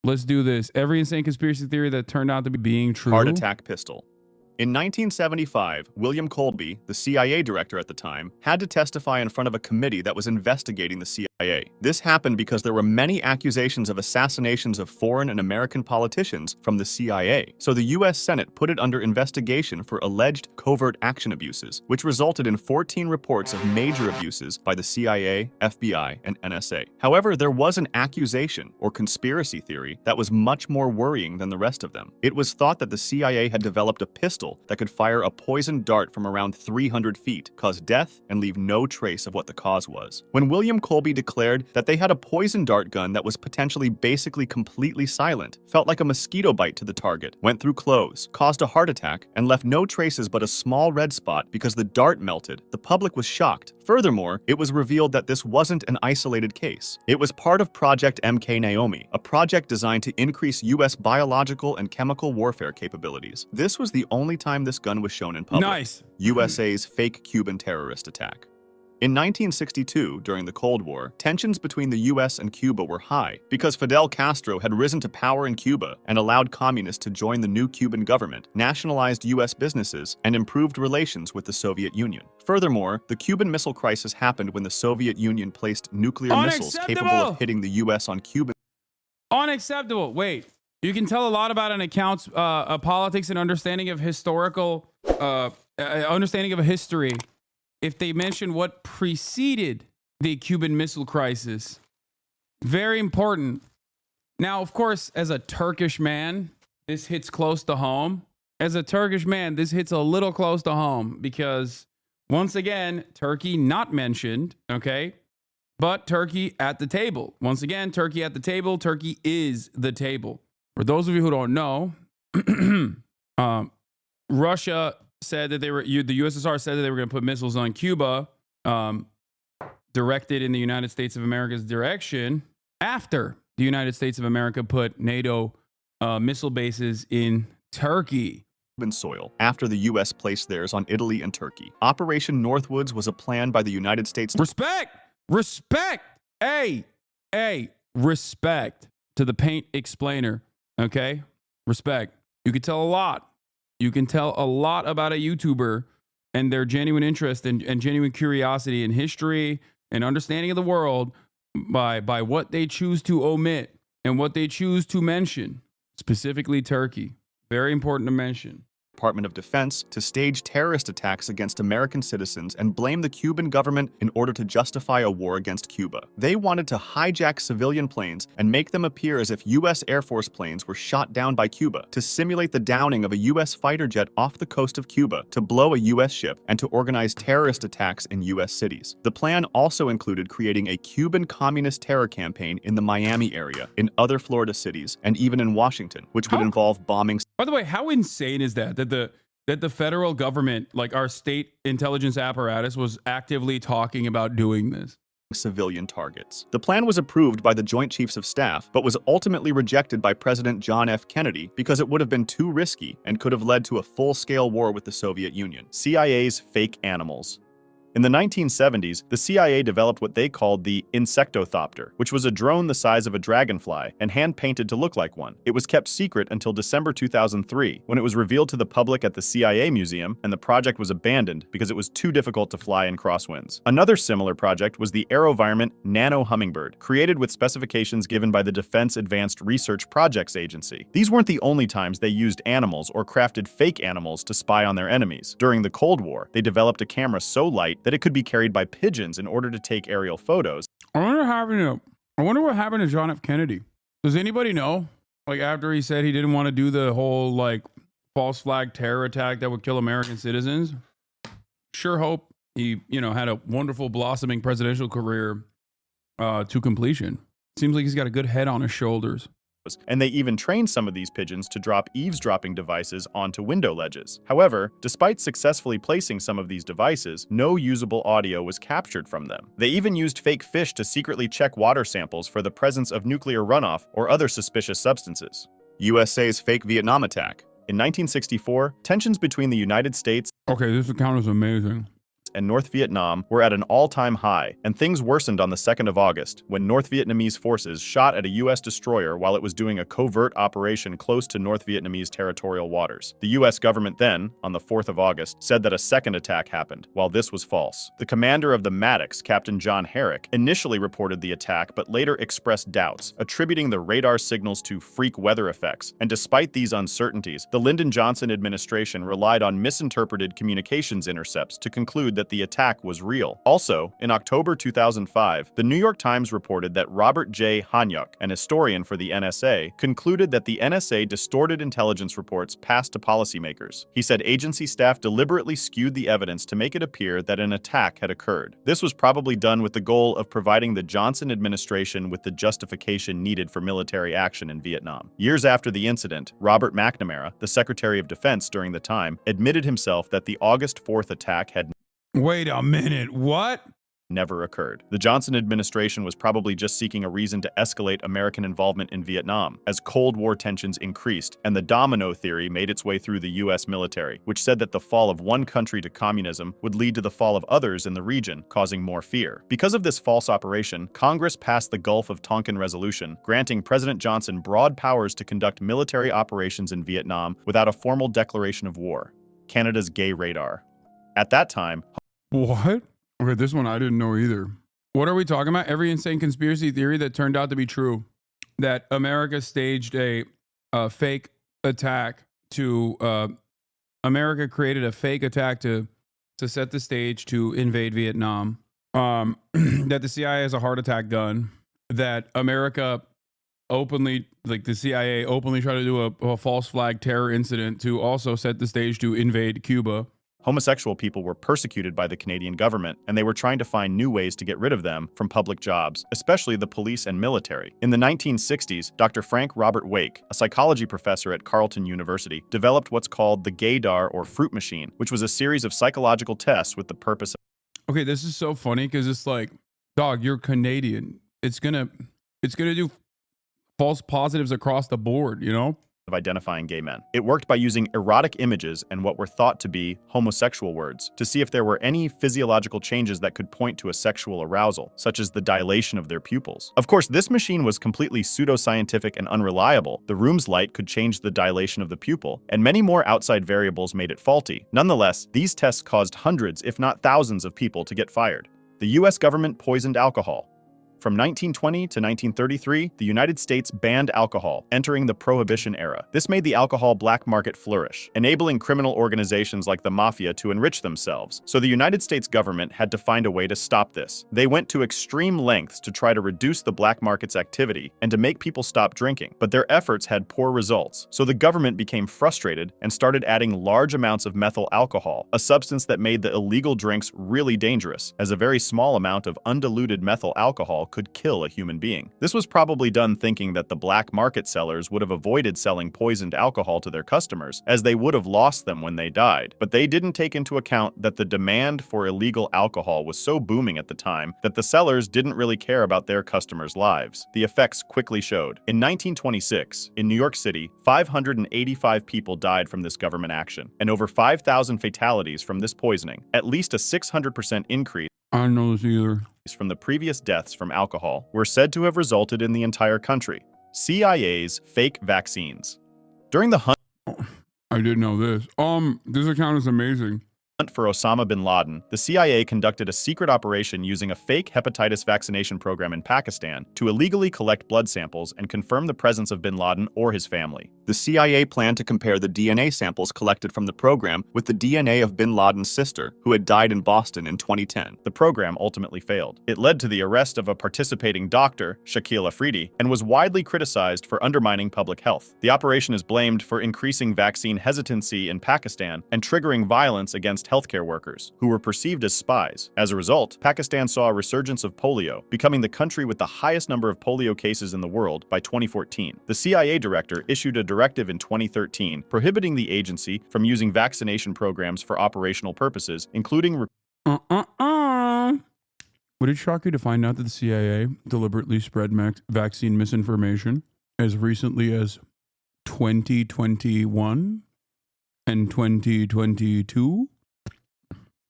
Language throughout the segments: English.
Let's do this. Every insane conspiracy theory that turned out to be being true. Heart attack pistol. In 1975, William Colby, the CIA director at the time, had to testify in front of a committee that was investigating the CIA. This happened because there were many accusations of assassinations of foreign and American politicians from the CIA, so the US Senate put it under investigation for alleged covert action abuses, which resulted in 14 reports of major abuses by the CIA, FBI, and NSA. However, there was an accusation, or conspiracy theory, that was much more worrying than the rest of them. It was thought that the CIA had developed a pistol that could fire a poisoned dart from around 300 feet, cause death, and leave no trace of what the cause was. When William Colby declared that they had a poison dart gun that was potentially basically completely silent, felt like a mosquito bite to the target, went through clothes, caused a heart attack, and left no traces but a small red spot because the dart melted, the public was shocked. Furthermore, it was revealed that this wasn't an isolated case. It was part of Project MK Naomi, a project designed to increase US biological and chemical warfare capabilities. This was the only time this gun was shown in public. Nice. USA's fake Cuban terrorist attack. In 1962, during the Cold War, tensions between the US and Cuba were high because Fidel Castro had risen to power in Cuba and allowed communists to join the new Cuban government, nationalized US businesses, and improved relations with the Soviet Union. Furthermore, the Cuban Missile Crisis happened when the Soviet Union placed nuclear missiles capable of hitting the US on Cuban. Unacceptable. Wait. You can tell a lot about an account's politics and understanding of historical, understanding of a history if they mention what preceded the Cuban Missile Crisis. Very important. Now, of course, as a Turkish man, this hits close to home. As a Turkish man, this hits a little close to home because, once again, Turkey not mentioned, okay? But Turkey at the table. Once again, Turkey at the table. Turkey is the table. For those of you who don't know, Russia said that the USSR said that they were going to put missiles on Cuba, directed in the United States of America's direction after the United States of America put NATO missile bases in Turkey. Soil after the U.S. placed theirs on Italy and Turkey. Operation Northwoods was a plan by the United States. Respect! Respect to the paint explainer. Okay? Respect. You can tell a lot. You can tell a lot about a YouTuber and their genuine interest and genuine curiosity in history and understanding of the world by what they choose to omit and what they choose to mention. Specifically Turkey. Very important to mention. Department of Defense to stage terrorist attacks against American citizens and blame the Cuban government in order to justify a war against Cuba. They wanted to hijack civilian planes and make them appear as if U.S. Air Force planes were shot down by Cuba to simulate the downing of a U.S. fighter jet off the coast of Cuba to blow a U.S. ship and to organize terrorist attacks in U.S. cities. The plan also included creating a Cuban communist terror campaign in the Miami area, in other Florida cities, and even in Washington, which would involve bombing. By the way, how insane is that the federal government, like our state intelligence apparatus, was actively talking about doing this? Civilian targets. The plan was approved by the Joint Chiefs of Staff, but was ultimately rejected by President John F. Kennedy because it would have been too risky and could have led to a full-scale war with the Soviet Union. CIA's fake animals. In the 1970s, the CIA developed what they called the Insectothopter, which was a drone the size of a dragonfly and hand-painted to look like one. It was kept secret until December 2003, when it was revealed to the public at the CIA Museum, and the project was abandoned because it was too difficult to fly in crosswinds. Another similar project was the AeroVironment Nano Hummingbird, created with specifications given by the Defense Advanced Research Projects Agency. These weren't the only times they used animals or crafted fake animals to spy on their enemies. During the Cold War, they developed a camera so light that it could be carried by pigeons in order to take aerial photos. I wonder what happened to John F. Kennedy. Does anybody know? Like, after he said he didn't want to do the whole, like, false flag terror attack that would kill American citizens. Sure hope he, had a wonderful blossoming presidential career to completion. Seems like he's got a good head on his shoulders. And they even trained some of these pigeons to drop eavesdropping devices onto window ledges. However, despite successfully placing some of these devices, no usable audio was captured from them. They even used fake fish to secretly check water samples for the presence of nuclear runoff or other suspicious substances. USA's fake Vietnam attack. In 1964, tensions between the United States this account is amazing. and North Vietnam were at an all-time high, and things worsened on the 2nd of August when North Vietnamese forces shot at a U.S. destroyer while it was doing a covert operation close to North Vietnamese territorial waters. The U.S. government then, on the 4th of August, said that a second attack happened, while this was false. The commander of the Maddox, Captain John Herrick, initially reported the attack but later expressed doubts, attributing the radar signals to freak weather effects. And despite these uncertainties, the Lyndon Johnson administration relied on misinterpreted communications intercepts to conclude that the attack was real. Also, in October 2005, the New York Times reported that Robert J. Hanyuk, an historian for the NSA, concluded that the NSA distorted intelligence reports passed to policymakers. He said agency staff deliberately skewed the evidence to make it appear that an attack had occurred. This was probably done with the goal of providing the Johnson administration with the justification needed for military action in Vietnam. Years after the incident, Robert McNamara, the Secretary of Defense during the time, admitted himself that the August 4th attack had Wait a minute, what? never occurred. The Johnson administration was probably just seeking a reason to escalate American involvement in Vietnam as Cold War tensions increased, and the domino theory made its way through the U.S. military, which said that the fall of one country to communism would lead to the fall of others in the region, causing more fear. Because of this false operation, Congress passed the Gulf of Tonkin Resolution, granting President Johnson broad powers to conduct military operations in Vietnam without a formal declaration of war. Canada's gay radar. At that time, What? Okay, this one I didn't know either. What are we talking about? Every insane conspiracy theory that turned out to be true. That America staged a fake attack to... America created a fake attack to set the stage to invade Vietnam. That the CIA has a heart attack gun. That America openly, like the CIA openly tried to do a false flag terror incident to also set the stage to invade Cuba. homosexual people were persecuted by the Canadian government, and they were trying to find new ways to get rid of them from public jobs, especially the police and military. In the 1960s, Dr. Frank Robert Wake, a psychology professor at Carleton University, developed what's called the gaydar or fruit machine, which was a series of psychological tests with the purpose of... Okay, this is so funny because it's like, dog, you're Canadian. It's gonna do false positives across the board, you know? Of identifying gay men. It worked by using erotic images and what were thought to be homosexual words to see if there were any physiological changes that could point to a sexual arousal, such as the dilation of their pupils. Of course, this machine was completely pseudoscientific and unreliable. The room's light could change the dilation of the pupil, and many more outside variables made it faulty. Nonetheless, these tests caused hundreds, if not thousands, of people to get fired. The US government poisoned alcohol. From 1920 to 1933, the United States banned alcohol, entering the Prohibition era. This made the alcohol black market flourish, enabling criminal organizations like the Mafia to enrich themselves. So the United States government had to find a way to stop this. They went to extreme lengths to try to reduce the black market's activity and to make people stop drinking. But their efforts had poor results, so the government became frustrated and started adding large amounts of methyl alcohol, a substance that made the illegal drinks really dangerous, as a very small amount of undiluted methyl alcohol could kill a human being. This was probably done thinking that the black market sellers would have avoided selling poisoned alcohol to their customers, as they would have lost them when they died. But they didn't take into account that the demand for illegal alcohol was so booming at the time that the sellers didn't really care about their customers' lives. The effects quickly showed. In 1926, in New York City, 585 people died from this government action, and over 5,000 fatalities from this poisoning, at least a 600% increase I don't know this either. from the previous deaths from alcohol were said to have resulted in the entire country. CIA's fake vaccines. During the hunt I didn't know this. This account is amazing. for Osama bin Laden, the CIA conducted a secret operation using a fake hepatitis vaccination program in Pakistan to illegally collect blood samples and confirm the presence of bin Laden or his family. The CIA planned to compare the DNA samples collected from the program with the DNA of bin Laden's sister, who had died in Boston in 2010. The program ultimately failed. It led to the arrest of a participating doctor, Shakil Afridi, and was widely criticized for undermining public health. The operation is blamed for increasing vaccine hesitancy in Pakistan and triggering violence against healthcare workers, who were perceived as spies. As a result, Pakistan saw a resurgence of polio, becoming the country with the highest number of polio cases in the world by 2014. The CIA director issued a directive in 2013 prohibiting the agency from using vaccination programs for operational purposes, including Would it shock you to find out that the CIA deliberately spread vaccine misinformation as recently as 2021 and 2022?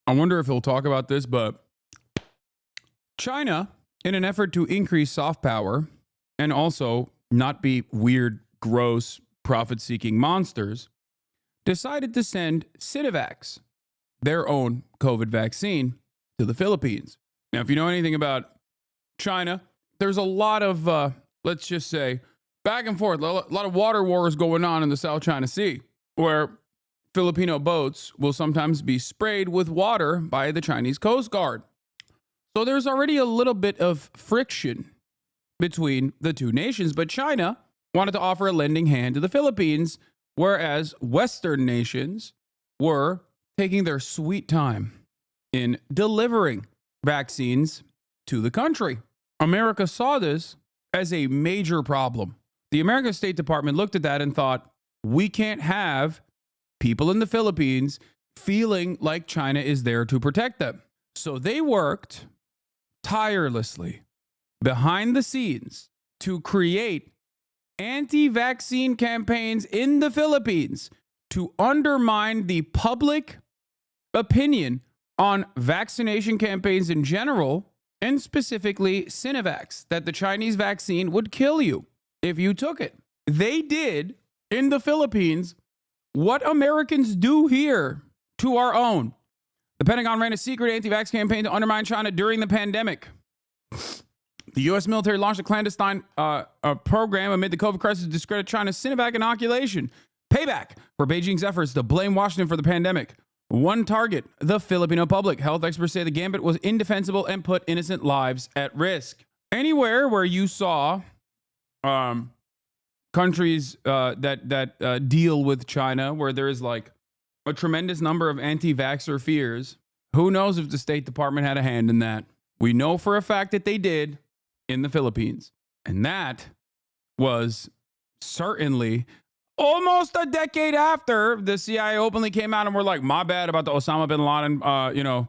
I wonder if he'll talk about this, but China, in an effort to increase soft power and also not be weird, gross, profit seeking monsters, decided to send Sinovac, their own COVID vaccine, to the Philippines. Now, if you know anything about China, there's a lot of, let's just say, back and forth, a lot of water wars going on in the South China Sea, where Filipino boats will sometimes be sprayed with water by the Chinese Coast Guard. So there's already a little bit of friction between the two nations, but China wanted to offer a lending hand to the Philippines, whereas Western nations were taking their sweet time in delivering vaccines to the country. America saw this as a major problem. The American State Department looked at that and thought, we can't have people in the Philippines feeling like China is there to protect them. So they worked tirelessly behind the scenes to create anti-vaccine campaigns in the Philippines to undermine the public opinion on vaccination campaigns in general, and specifically Sinovac, that the Chinese vaccine would kill you if you took it. They did in the Philippines what Americans do here to our own. The Pentagon ran a secret anti-vax campaign to undermine China during the pandemic. The U.S. military launched a clandestine program amid the COVID crisis to discredit China's Sinovac inoculation. Payback for Beijing's efforts to blame Washington for the pandemic. One target, the Filipino public. Health experts say the gambit was indefensible and put innocent lives at risk. Anywhere where you saw countries that deal with China, where there is like a tremendous number of anti-vaxxer fears, who knows if the State Department had a hand in that? We know for a fact that they did in the Philippines. And that was certainly almost a decade after the CIA openly came out and were like, my bad about the Osama bin Laden,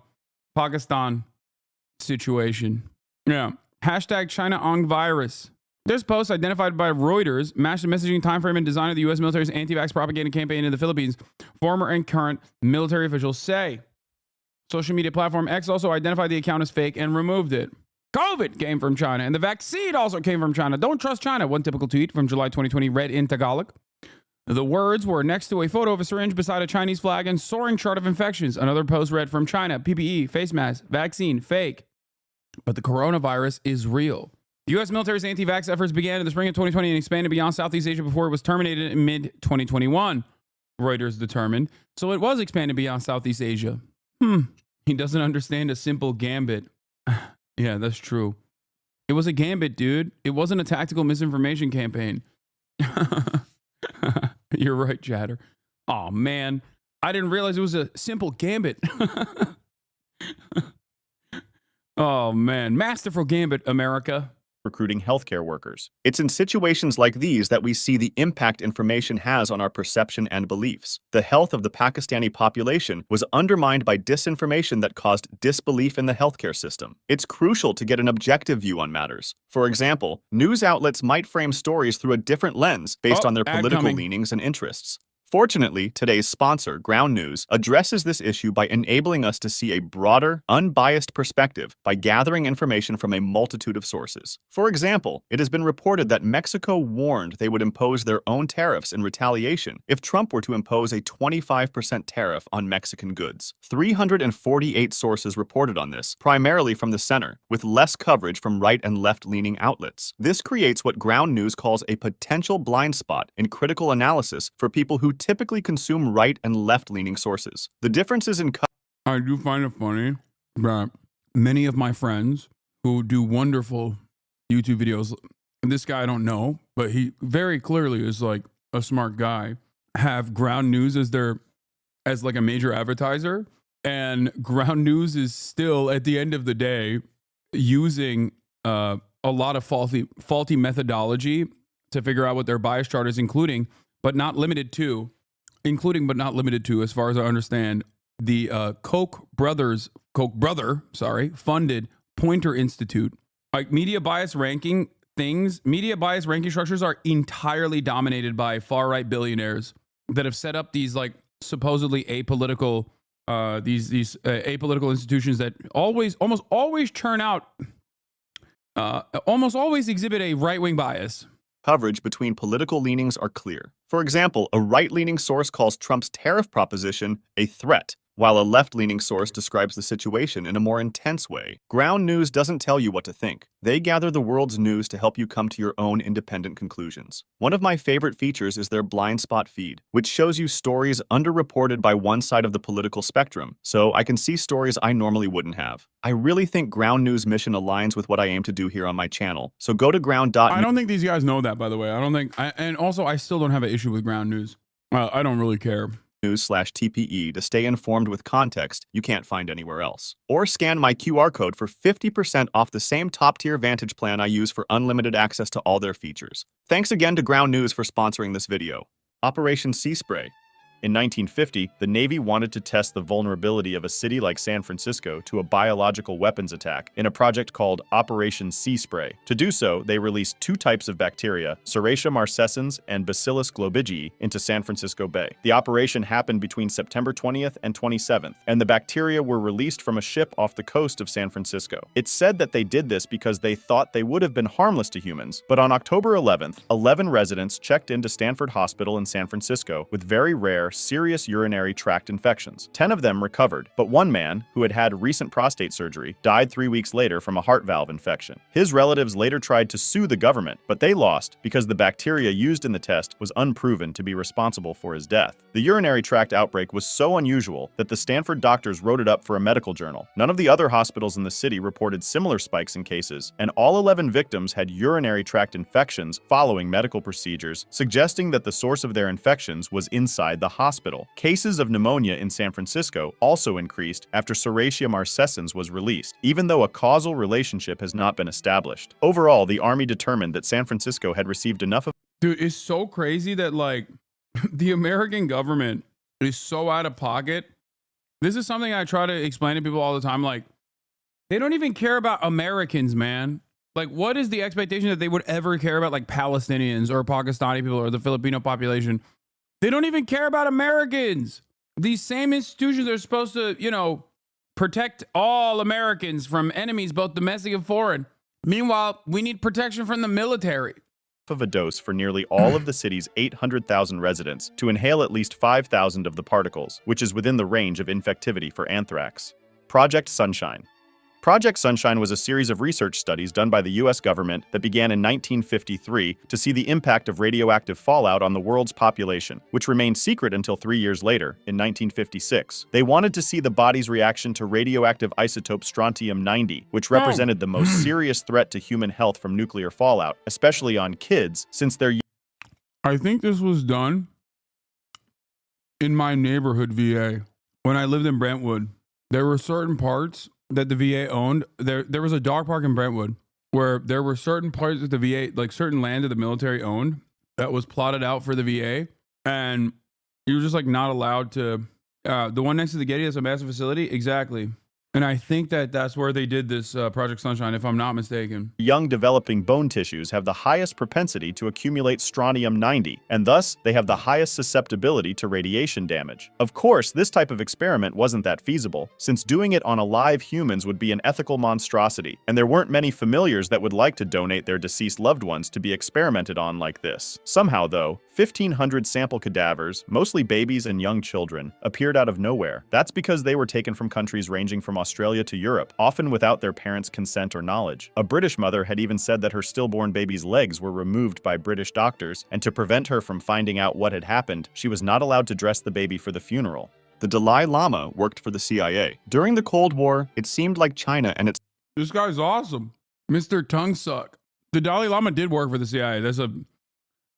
Pakistan situation. Yeah. Hashtag China Ong virus. This post, identified by Reuters, matched the messaging timeframe and design of the U.S. military's anti-vax propaganda campaign in the Philippines, former and current military officials say. Social media platform X also identified the account as fake and removed it. COVID came from China, and the vaccine also came from China. Don't trust China, one typical tweet from July 2020 read in Tagalog. The words were next to a photo of a syringe beside a Chinese flag and soaring chart of infections. Another post read from China, PPE, face mask, vaccine, fake. But the coronavirus is real. The U.S. military's anti-vax efforts began in the spring of 2020 and expanded beyond Southeast Asia before it was terminated in mid-2021, Reuters determined. So it was expanded beyond Southeast Asia. He doesn't understand a simple gambit. Yeah, that's true. It was a gambit, dude. It wasn't a tactical misinformation campaign. You're right, Chatter. Oh, man. I didn't realize it was a simple gambit. Oh, man. Masterful gambit, America. Recruiting healthcare workers. It's in situations like these that we see the impact information has on our perception and beliefs. The health of the Pakistani population was undermined by disinformation that caused disbelief in the healthcare system. It's crucial to get an objective view on matters. For example, news outlets might frame stories through a different lens based on their political leanings and interests. Fortunately, today's sponsor, Ground News, addresses this issue by enabling us to see a broader, unbiased perspective by gathering information from a multitude of sources. For example, it has been reported that Mexico warned they would impose their own tariffs in retaliation if Trump were to impose a 25% tariff on Mexican goods. 348 sources reported on this, primarily from the center, with less coverage from right and left-leaning outlets. This creates what Ground News calls a potential blind spot in critical analysis for people who typically consume right and left-leaning sources. The differences in I do find it funny that many of my friends who do wonderful YouTube videos, and this guy I don't know, but he very clearly is like a smart guy, have Ground News as like a major advertiser, and Ground News is still at the end of the day using a lot of faulty methodology to figure out what their bias chart is, including but not limited to, as far as I understand, the Koch brother, funded Pointer Institute. Like media bias ranking structures are entirely dominated by far-right billionaires that have set up these like supposedly apolitical these apolitical institutions that almost always churn out, almost always exhibit a right-wing bias. Coverage between political leanings are clear. For example, a right-leaning source calls Trump's tariff proposition a threat, while a left-leaning source describes the situation in a more intense way. Ground news doesn't tell you what to think. They gather the world's news to help you come to your own independent conclusions. One of my favorite features is their blind spot feed, which shows you stories underreported by one side of the political spectrum, so I can see stories I normally wouldn't have. I really think Ground News' mission aligns with what I aim to do here on my channel, so go to ground.news. I don't think these guys know that, by the way. And also I still don't have an issue with Ground News. I don't really care. News/TPE to stay informed with context you can't find anywhere else. Or scan my QR code for 50% off the same top-tier Vantage plan I use for unlimited access to all their features. Thanks again to Ground News for sponsoring this video. Operation Sea Spray. In 1950, the Navy wanted to test the vulnerability of a city like San Francisco to a biological weapons attack in a project called Operation Sea Spray. To do so, they released two types of bacteria, Serratia marcescens and Bacillus globigii, into San Francisco Bay. The operation happened between September 20th and 27th, and the bacteria were released from a ship off the coast of San Francisco. It's said that they did this because they thought they would have been harmless to humans, but on October 11th, 11 residents checked into Stanford Hospital in San Francisco with very rare, serious urinary tract infections. 10 of them recovered, but one man, who had had recent prostate surgery, died 3 weeks later from a heart valve infection. His relatives later tried to sue the government, but they lost because the bacteria used in the test was unproven to be responsible for his death. The urinary tract outbreak was so unusual that the Stanford doctors wrote it up for a medical journal. None of the other hospitals in the city reported similar spikes in cases, and all 11 victims had urinary tract infections following medical procedures, suggesting that the source of their infections was inside the hospital. Cases of pneumonia in San Francisco also increased after Serratia marcescens was released, even though a causal relationship has not been established. Overall, the Army determined that San Francisco had received enough of— Dude, it's so crazy that, like, the American government is so out of pocket. This is something I try to explain to people all the time. Like, they don't even care about Americans, man. Like, what is the expectation that they would ever care about, like, Palestinians or Pakistani people or the Filipino population? They don't even care about Americans. These same institutions are supposed to, you know, protect all Americans from enemies, both domestic and foreign. Meanwhile, we need protection from the military. of a dose for nearly all of the city's 800,000 residents to inhale at least 5,000 of the particles, which is within the range of infectivity for anthrax. Project Sunshine. Project Sunshine was a series of research studies done by the U.S. government that began in 1953 to see the impact of radioactive fallout on the world's population, which remained secret until 3 years later, in 1956. They wanted to see the body's reaction to radioactive isotope strontium-90, which represented the most serious threat to human health from nuclear fallout, especially on kids, since their— I think this was done in my neighborhood VA. When I lived in Brentwood, there were certain parts that the VA owned. There was a dog park in Brentwood where there were certain parts that the VA, like certain land that the military owned, that was plotted out for the VA, and you were just like not allowed to. The one next to the Getty, that's a massive facility, exactly. And I think that that's where they did this Project Sunshine, if I'm not mistaken. Young developing bone tissues have the highest propensity to accumulate strontium-90, and thus they have the highest susceptibility to radiation damage. Of course, this type of experiment wasn't that feasible, since doing it on alive humans would be an ethical monstrosity, and there weren't many familiars that would like to donate their deceased loved ones to be experimented on like this. Somehow, though, 1,500 sample cadavers, mostly babies and young children, appeared out of nowhere. That's because they were taken from countries ranging from Australia to Europe, often without their parents' consent or knowledge. A British mother had even said that her stillborn baby's legs were removed by British doctors, and to prevent her from finding out what had happened, she was not allowed to dress the baby for the funeral. The Dalai Lama worked for the CIA. During the Cold War, it seemed like China and its— This guy's awesome. Mr. Tongue Suck. The Dalai Lama did work for the CIA.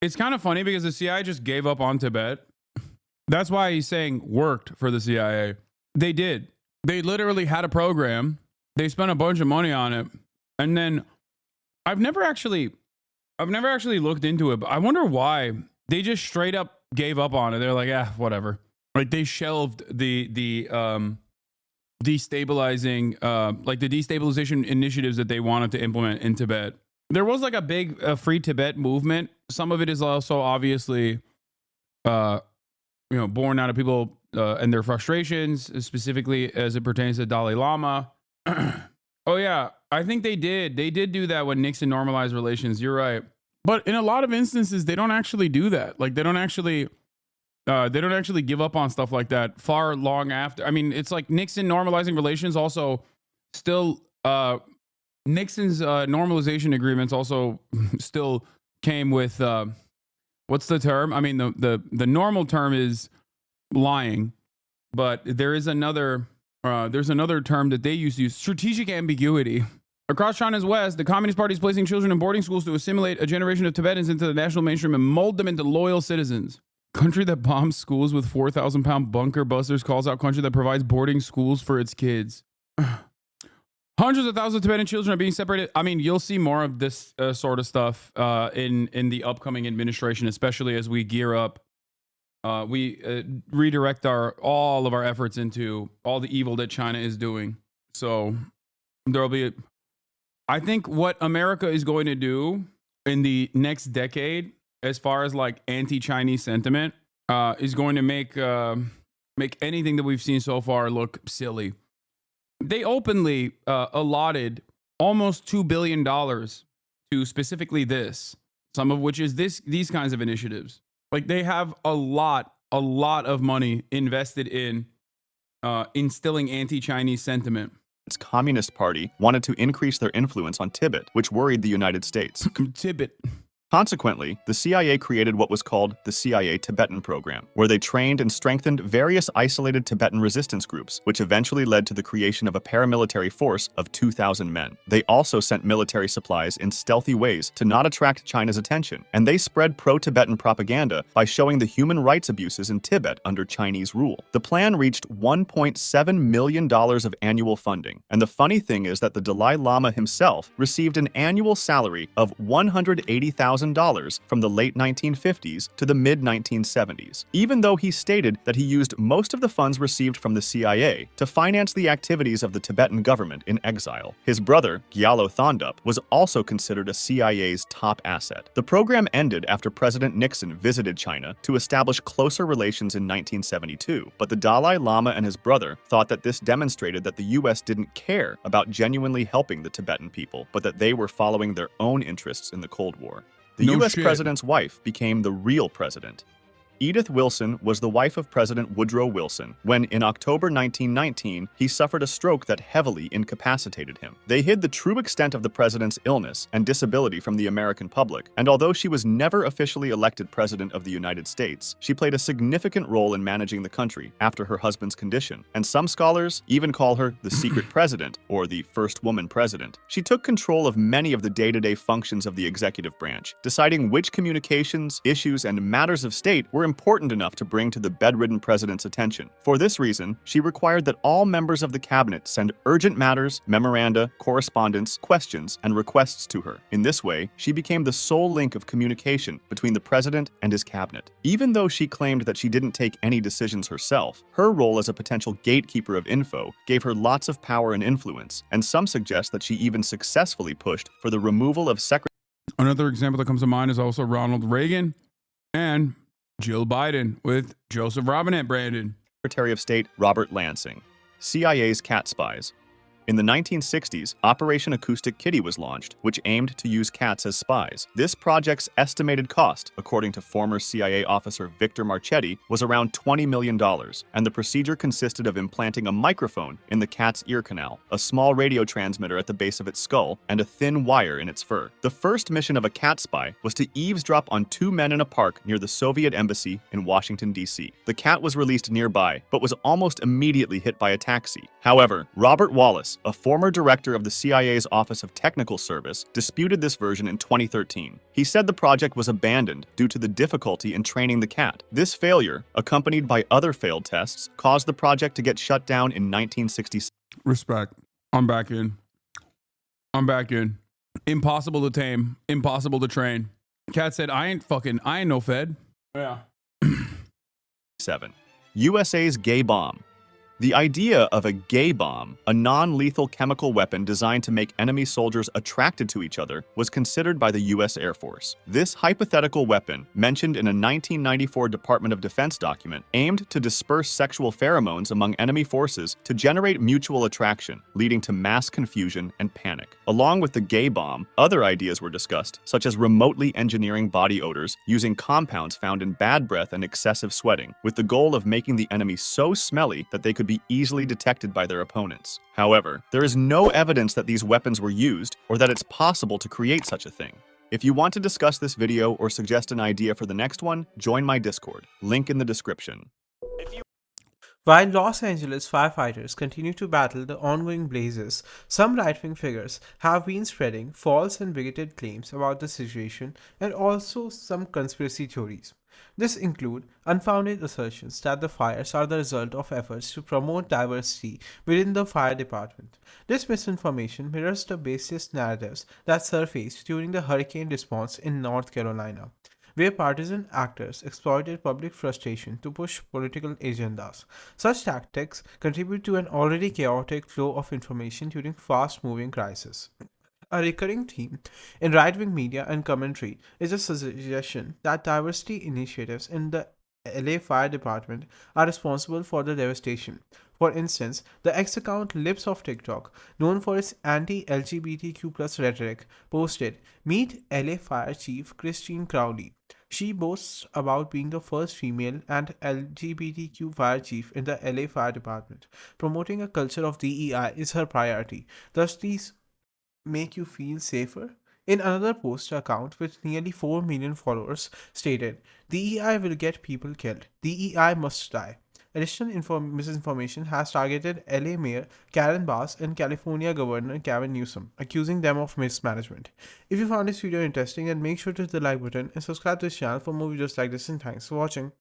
It's kind of funny because the CIA just gave up on Tibet. That's why he's saying worked for the CIA. They did. They literally had a program. They spent a bunch of money on it. And then I've never actually looked into it, but I wonder why they just straight up gave up on it. They're like, whatever. Like they shelved the destabilizing, like the destabilization initiatives that they wanted to implement in Tibet. There was like a big free Tibet movement. Some of it is also obviously, born out of people and their frustrations, specifically as it pertains to Dalai Lama. Oh yeah, I think they did. They did do that when Nixon normalized relations. You're right. But in a lot of instances, they don't actually do that. Like they don't actually give up on stuff like that far long after. I mean, it's like Nixon normalizing relations also still Nixon's normalization agreements also still came with what's the term? I mean, the normal term is lying, but there is another there's another term that they used to use, strategic ambiguity. Across China's west, the Communist Party is placing children in boarding schools to assimilate a generation of Tibetans into the national mainstream and mold them into loyal citizens. Country that bombs schools with 4,000-pound bunker busters calls out country that provides boarding schools for its kids. Hundreds of thousands of Tibetan children are being separated. I mean, you'll see more of this sort of stuff in the upcoming administration, especially as we gear up. We redirect all of our efforts into all the evil that China is doing. So there'll be, I think what America is going to do in the next decade, as far as like anti-Chinese sentiment, is going to make anything that we've seen so far look silly. They openly allotted almost $2 billion to specifically this, some of which is these kinds of initiatives. Like they have a lot of money invested in instilling anti-Chinese sentiment. Its Communist Party wanted to increase their influence on Tibet, which worried the United States. Tibet. Consequently, the CIA created what was called the CIA Tibetan Program, where they trained and strengthened various isolated Tibetan resistance groups, which eventually led to the creation of a paramilitary force of 2,000 men. They also sent military supplies in stealthy ways to not attract China's attention, and they spread pro-Tibetan propaganda by showing the human rights abuses in Tibet under Chinese rule. The plan reached $1.7 million of annual funding, and the funny thing is that the Dalai Lama himself received an annual salary of $180,000 from the late 1950s to the mid-1970s, even though he stated that he used most of the funds received from the CIA to finance the activities of the Tibetan government in exile. His brother, Gyalo Thondup, was also considered a CIA's top asset. The program ended after President Nixon visited China to establish closer relations in 1972, but the Dalai Lama and his brother thought that this demonstrated that the US didn't care about genuinely helping the Tibetan people, but that they were following their own interests in the Cold War. The US president's wife became the real president. Edith Wilson was the wife of President Woodrow Wilson when, in October 1919, he suffered a stroke that heavily incapacitated him. They hid the true extent of the president's illness and disability from the American public, and although she was never officially elected president of the United States, she played a significant role in managing the country after her husband's condition, and some scholars even call her the secret president or the first woman president. She took control of many of the day-to-day functions of the executive branch, deciding which communications, issues, and matters of state were important enough to bring to the bedridden president's attention. For this reason, she required that all members of the cabinet send urgent matters, memoranda, correspondence, questions, and requests to her. In this way, she became the sole link of communication between the president and his cabinet. Even though she claimed that she didn't take any decisions herself, her role as a potential gatekeeper of info gave her lots of power and influence, and some suggest that she even successfully pushed for the removal of Secretary. Another example that comes to mind is also Ronald Reagan and Jill Biden with Joseph Robinette Brandon. Secretary of State Robert Lansing. CIA's cat spies. In the 1960s, Operation Acoustic Kitty was launched, which aimed to use cats as spies. This project's estimated cost, according to former CIA officer Victor Marchetti, was around $20 million, and the procedure consisted of implanting a microphone in the cat's ear canal, a small radio transmitter at the base of its skull, and a thin wire in its fur. The first mission of a cat spy was to eavesdrop on two men in a park near the Soviet embassy in Washington, D.C. The cat was released nearby, but was almost immediately hit by a taxi. However, Robert Wallace, a former director of the CIA's Office of Technical Service, disputed this version in 2013. He said the project was abandoned due to the difficulty in training the cat. This failure, accompanied by other failed tests, caused the project to get shut down in 1966. Respect. I'm back in. Impossible to tame. Impossible to train. Cat said, I ain't no fed. Yeah. 7. USA's gay bomb. The idea of a gay bomb, a non-lethal chemical weapon designed to make enemy soldiers attracted to each other, was considered by the U.S. Air Force. This hypothetical weapon, mentioned in a 1994 Department of Defense document, aimed to disperse sexual pheromones among enemy forces to generate mutual attraction, leading to mass confusion and panic. Along with the gay bomb, other ideas were discussed, such as remotely engineering body odors using compounds found in bad breath and excessive sweating, with the goal of making the enemy so smelly that they could be easily detected by their opponents. However, there is no evidence that these weapons were used or that it's possible to create such a thing. If you want to discuss this video or suggest an idea for the next one, join my Discord. Link in the description. While Los Angeles firefighters continue to battle the ongoing blazes, some right-wing figures have been spreading false and bigoted claims about the situation and also some conspiracy theories. This include unfounded assertions that the fires are the result of efforts to promote diversity within the fire department. This misinformation mirrors the baseless narratives that surfaced during the hurricane response in North Carolina, where partisan actors exploited public frustration to push political agendas. Such tactics contribute to an already chaotic flow of information during fast-moving crises. A recurring theme in right wing media and commentary is the suggestion that diversity initiatives in the LA Fire Department are responsible for the devastation. For instance, the X account Lips of TikTok, known for its anti LGBTQ rhetoric, posted, "Meet LA Fire Chief Christine Crowley. She boasts about being the first female and LGBTQ fire chief in the LA Fire Department. Promoting a culture of DEI is her priority. Thus, these make you feel safer?" In another post account with nearly 4 million followers stated, "DEI will get people killed. DEI must die." Additional misinformation has targeted LA Mayor Karen Bass and California Governor Gavin Newsom, accusing them of mismanagement. If you found this video interesting, then make sure to hit the like button and subscribe to this channel for more videos like this, and thanks for watching.